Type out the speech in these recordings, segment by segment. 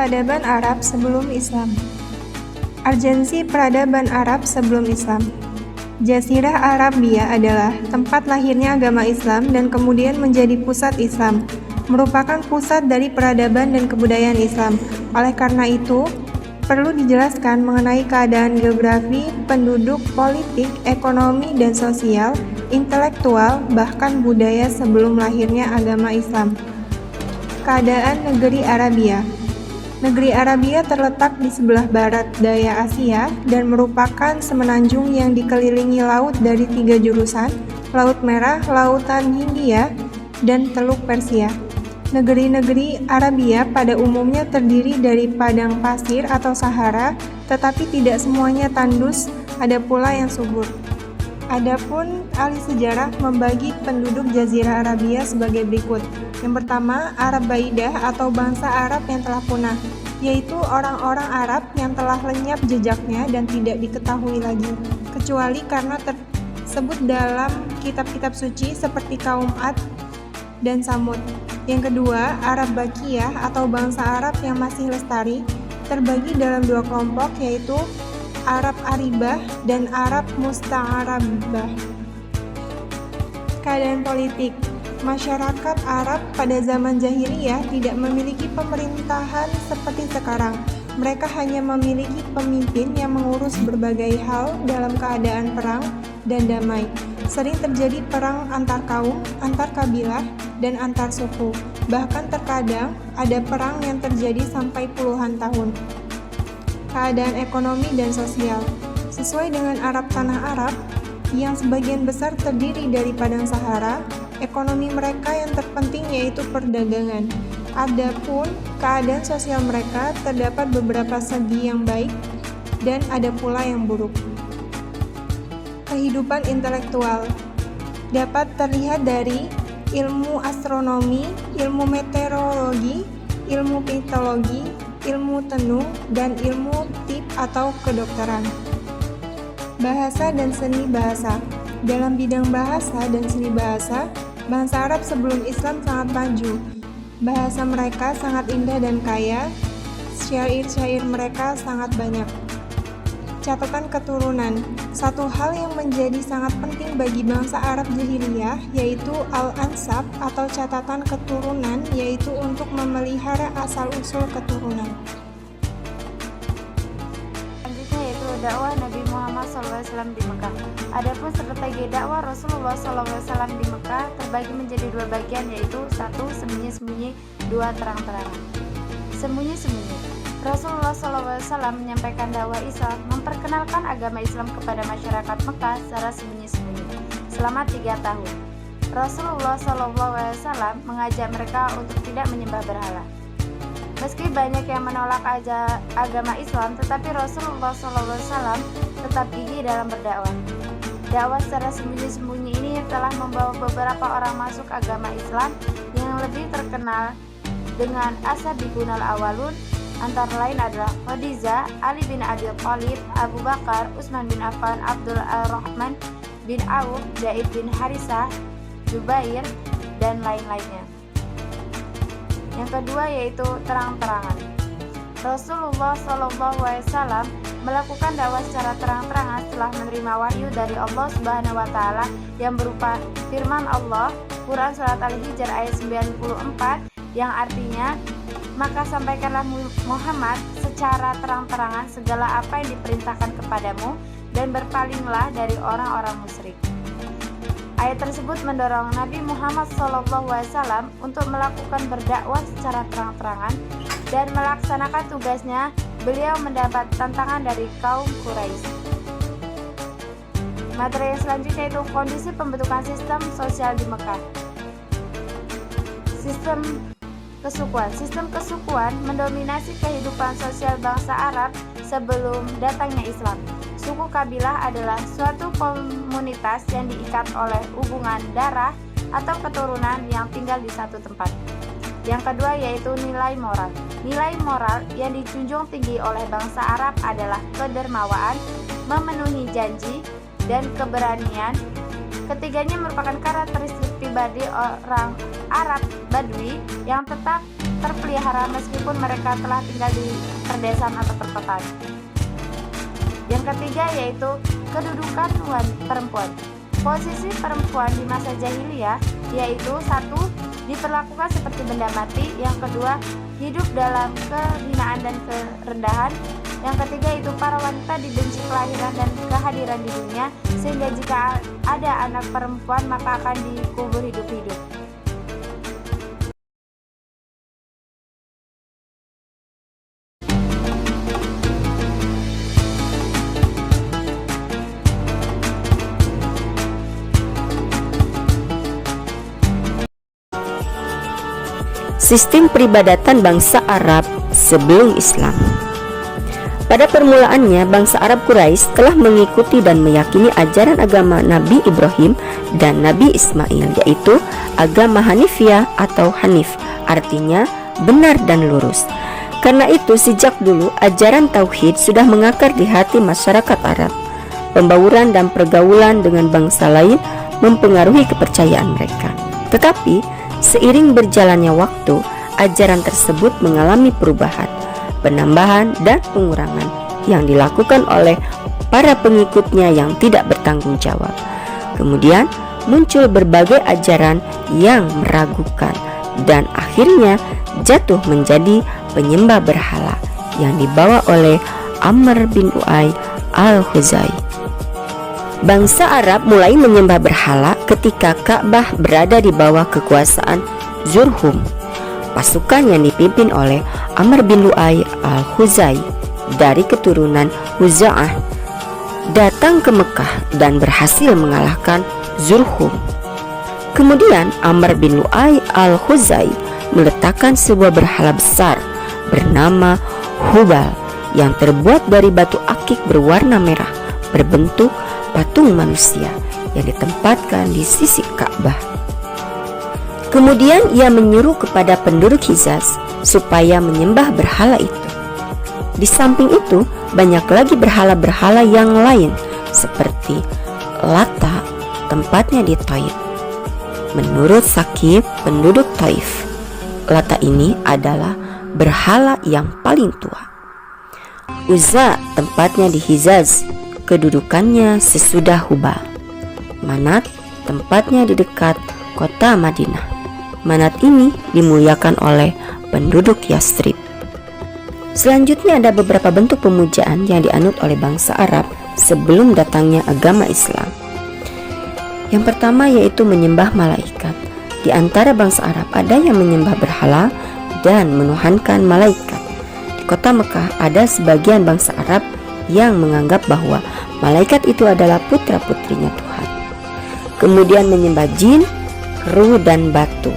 Peradaban Arab sebelum Islam. Argensi peradaban Arab sebelum Islam. Jazirah Arabia adalah tempat lahirnya agama Islam dan kemudian menjadi pusat Islam, merupakan pusat dari peradaban dan kebudayaan Islam. Oleh karena itu, perlu dijelaskan mengenai keadaan geografi, penduduk, politik, ekonomi, dan sosial, intelektual, bahkan budaya sebelum lahirnya agama Islam. Keadaan negeri Arabia. Negeri Arabia terletak di sebelah barat daya Asia dan merupakan semenanjung yang dikelilingi laut dari 3 jurusan, Laut Merah, Lautan Hindia, dan Teluk Persia. Negeri-negeri Arabia pada umumnya terdiri dari padang pasir atau Sahara, tetapi tidak semuanya tandus, ada pula yang subur. Adapun ahli sejarah membagi penduduk Jazirah Arabia sebagai berikut. Yang pertama, Arab Baidah atau bangsa Arab yang telah punah, yaitu orang-orang Arab yang telah lenyap jejaknya dan tidak diketahui lagi, kecuali karena tersebut dalam kitab-kitab suci seperti kaum Ad dan Samud. Yang kedua, Arab Bakiyah atau bangsa Arab yang masih lestari, terbagi dalam 2 kelompok, yaitu Arab Aribah dan Arab Musta'arabah. Keadaan politik. Masyarakat Arab pada zaman jahiliyah tidak memiliki pemerintahan seperti sekarang. Mereka hanya memiliki pemimpin yang mengurus berbagai hal dalam keadaan perang dan damai. Sering terjadi perang antar kaum, antar kabilah, dan antar suku. Bahkan terkadang ada perang yang terjadi sampai puluhan tahun. Keadaan ekonomi dan sosial. Sesuai dengan Arab tanah Arab, yang sebagian besar terdiri dari padang Sahara, ekonomi mereka yang terpenting yaitu perdagangan. Adapun keadaan sosial mereka terdapat beberapa segi yang baik dan ada pula yang buruk. Kehidupan intelektual dapat terlihat dari ilmu astronomi, ilmu meteorologi, ilmu mitologi, ilmu tenung, dan ilmu tip atau kedokteran. Bahasa dan seni bahasa. Dalam bidang bahasa dan seni bahasa, bangsa Arab sebelum Islam sangat maju. Bahasa mereka sangat indah dan kaya, syair-syair mereka sangat banyak. Catatan keturunan. Satu hal yang menjadi sangat penting bagi bangsa Arab jahiliyah yaitu al-ansab atau catatan keturunan, yaitu untuk memelihara asal-usul keturunan. Selanjutnya yaitu dakwah Nabi Muhammad SAW di Mekah. Adapun strategi dakwah Rasulullah SAW di Mekah terbagi menjadi 2 bagian, yaitu 1. Sembunyi-sembunyi, 2. Terang-terangan. Sembunyi-sembunyi. Rasulullah SAW menyampaikan dakwah Islam, memperkenalkan agama Islam kepada masyarakat Mekah secara sembunyi-sembunyi selama 3 tahun. Rasulullah SAW mengajak mereka untuk tidak menyembah berhala. Meski banyak yang menolak agama Islam, tetapi Rasulullah SAW tetap gigih dalam berdakwah. Dakwah secara sembunyi-sembunyi ini telah membawa beberapa orang masuk agama Islam yang lebih terkenal dengan As-Sabiqunal Awwalun. Antara lain adalah Khadijah, Ali bin Abi Thalib, Abu Bakar, Utsman bin Affan, Abdul Rahman bin Auf, Zaid bin Harisah, Jubair, dan lain-lainnya. Yang kedua yaitu terang-terangan. Rasulullah SAW melakukan dakwah secara terang-terangan setelah menerima wahyu dari Allah Subhanahu wa Ta'ala yang berupa firman Allah, Quran Surat Al-Hijr ayat 94, yang artinya, maka sampaikanlah Muhammad secara terang-terangan segala apa yang diperintahkan kepadamu dan berpalinglah dari orang-orang musyrik. Ayat tersebut mendorong Nabi Muhammad SAW untuk melakukan berdakwah secara terang-terangan dan melaksanakan tugasnya. Beliau mendapat tantangan dari kaum Quraisy. Materi yang selanjutnya itu kondisi pembentukan sistem sosial di Mekah. Sistem kesukuan mendominasi kehidupan sosial bangsa Arab sebelum datangnya Islam. Suku kabilah adalah suatu komunitas yang diikat oleh hubungan darah atau keturunan yang tinggal di satu tempat. Yang kedua yaitu nilai moral. Nilai moral yang dijunjung tinggi oleh bangsa Arab adalah kedermawaan, memenuhi janji, dan keberanian. Ketiganya merupakan karakteristik pribadi orang Arab Badui yang tetap terpelihara meskipun mereka telah tinggal di perdesaan atau perkotaan. Yang ketiga yaitu kedudukan perempuan. Posisi perempuan di masa jahiliyah yaitu satu, diperlakukan seperti benda mati. Yang kedua, hidup dalam kehinaan dan kerendahan. Yang ketiga itu para wanita dibenci kelahiran dan kehadiran di dunia, sehingga jika ada anak perempuan maka akan dikubur hidup-hidup. Sistem peribadatan bangsa Arab sebelum Islam. Pada permulaannya, bangsa Arab Quraisy telah mengikuti dan meyakini ajaran agama Nabi Ibrahim dan Nabi Ismail, yaitu agama Hanifiyah atau Hanif, artinya benar dan lurus. Karena itu, sejak dulu ajaran tauhid sudah mengakar di hati masyarakat Arab. Pembauran dan pergaulan dengan bangsa lain mempengaruhi kepercayaan mereka. Tetapi seiring berjalannya waktu, ajaran tersebut mengalami perubahan, penambahan dan pengurangan yang dilakukan oleh para pengikutnya yang tidak bertanggung jawab. Kemudian muncul berbagai ajaran yang meragukan dan akhirnya jatuh menjadi penyembah berhala yang dibawa oleh Amr bin Uay al-Khuzai. Bangsa Arab mulai menyembah berhala ketika Ka'bah berada di bawah kekuasaan Zurhum. Pasukan yang dipimpin oleh Amr bin Lu'ay al-Khuzai dari keturunan Huza'ah datang ke Mekah dan berhasil mengalahkan Zurhum. Kemudian Amr bin Lu'ay al-Khuzai meletakkan sebuah berhala besar bernama Hubal yang terbuat dari batu akik berwarna merah berbentuk patung manusia yang ditempatkan di sisi Ka'bah. Kemudian ia menyuruh kepada penduduk Hijaz supaya menyembah berhala itu. Di samping itu, banyak lagi berhala-berhala yang lain seperti Lata, tempatnya di Taif. Menurut Sakif, penduduk Taif, Lata ini adalah berhala yang paling tua. Uzza, tempatnya di Hijaz, kedudukannya sesudah Hubal. Manat, tempatnya di dekat kota Madinah. Manat ini dimuliakan oleh penduduk Yastrib. Selanjutnya ada beberapa bentuk pemujaan yang dianut oleh bangsa Arab sebelum datangnya agama Islam. Yang pertama yaitu menyembah malaikat. Di antara bangsa Arab ada yang menyembah berhala dan menuhankan malaikat. Di kota Mekah ada sebagian bangsa Arab yang menganggap bahwa malaikat itu adalah putra-putrinya Tuhan. Kemudian menyembah jin, ruh dan batu.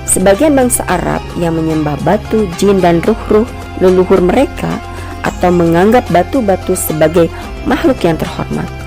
Sebagian bangsa Arab yang menyembah batu, jin dan ruh-ruh leluhur mereka atau menganggap batu-batu sebagai makhluk yang terhormat.